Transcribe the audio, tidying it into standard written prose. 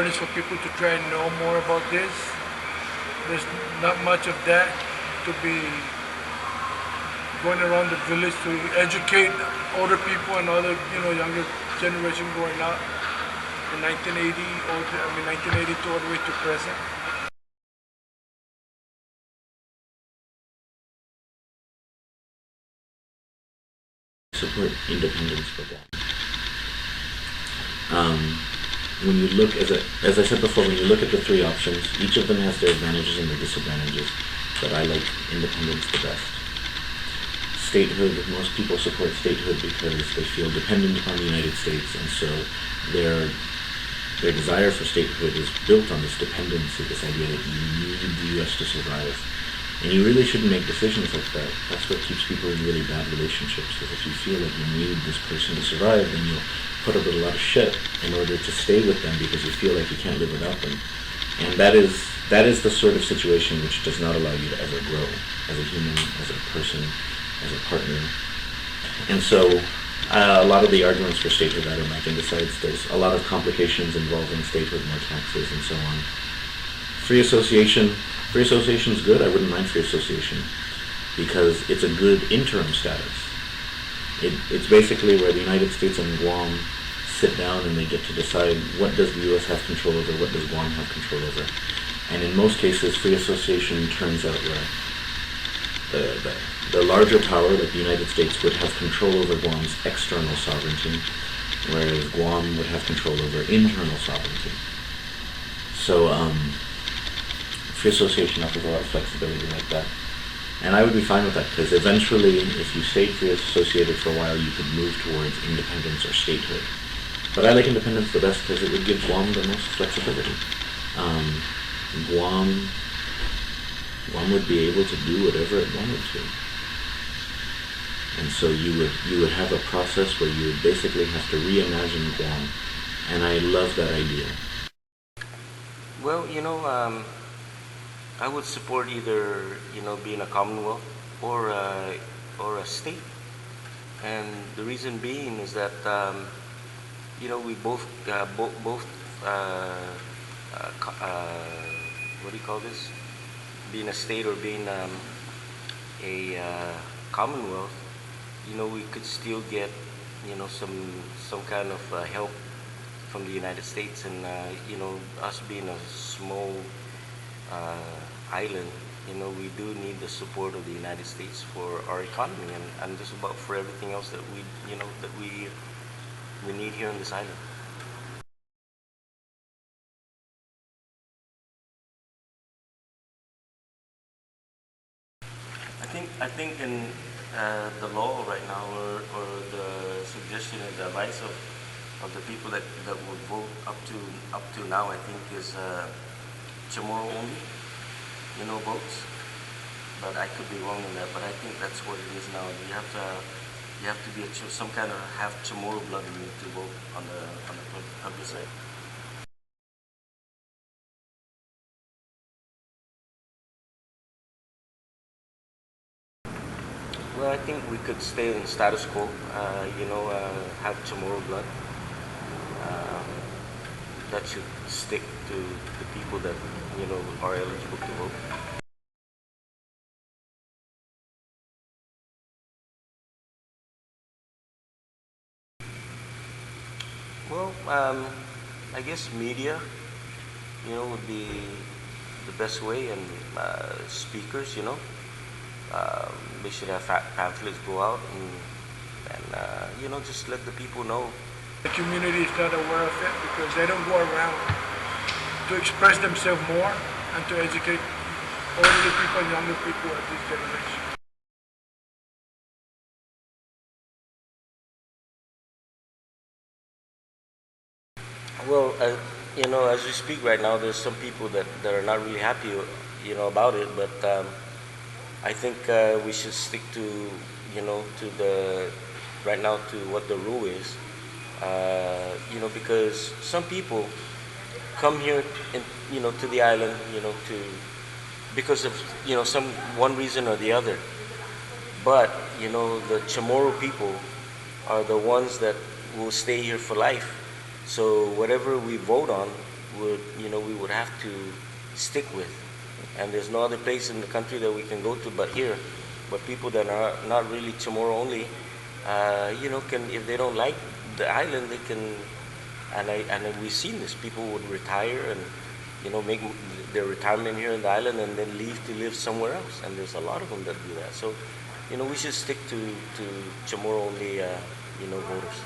awareness for people to try and know more about this. There's not much of that to be going around the village to educate older people and other, younger generation growing up in 1982 all the way to present. Support independence for Guam. When you look, as I said before, when you look at the three options, each of them has their advantages and their disadvantages, but I like independence the best. Statehood, most people support statehood because they feel dependent upon the United States, and so their desire for statehood is built on this dependency, this idea that you need the U.S. to survive. And you really shouldn't make decisions like that. That's what keeps people in really bad relationships, is if you feel like you need this person to survive, then you'll put up with a lot of shit in order to stay with them because you feel like you can't live without them. And that is the sort of situation which does not allow you to ever grow as a human, as a person, as a partner. And so a lot of the arguments for statehood I don't like, and besides there's a lot of complications involving statehood, more taxes and so on. Free association is good. I wouldn't mind free association because it's a good interim status. It's basically where the United States and Guam sit down and they get to decide what does the U.S. have control over, what does Guam have control over. And in most cases, free association turns out where the larger power, like the United States, would have control over Guam's external sovereignty, whereas Guam would have control over internal sovereignty. So free association offers a lot of flexibility like that. And I would be fine with that, because eventually, if you stayed free associated for a while, you could move towards independence or statehood. But I like independence the best because it would give Guam the most flexibility. Guam would be able to do whatever it wanted to. And so you would have a process where you would basically have to reimagine Guam. And I love that idea. Well, I would support either, being a commonwealth or a state. And the reason being is that, we both, what do you call this? Being a state or being a commonwealth, we could still get, some kind of help from the United States, and us being a small island, we do need the support of the United States for our economy and just about for everything else that we need here on this island. I think in the law right now, or the suggestion and the advice of the people that would vote up to now, I think is Chamorro only, votes. But I could be wrong in that. But I think that's what it is now. You have to be some kind of have Chamorro blood in you to vote on the plebiscite. Well, I think we could stay in status quo. Have Chamorro blood. That should stick to the people that are eligible to vote. Well, I guess media, would be the best way, and speakers, they should have pamphlets go out and just let the people know. The community is not aware of it because they don't go around to express themselves more and to educate older people and younger people of this generation. Well, as we speak right now, there's some people that are not really happy, about it. But I think we should stick to, right now to what the rule is. Because some people come here, to the island, because of, one reason or the other. But, the Chamorro people are the ones that will stay here for life. So whatever we vote on, we would have to stick with. And there's no other place in the country that we can go to but here. But people that are not really Chamorro only, can, if they don't like the island, they can, and we've seen this. People would retire and make their retirement here in the island and then leave to live somewhere else. And there's a lot of them that do that. So, we should stick to Chamorro only, voters.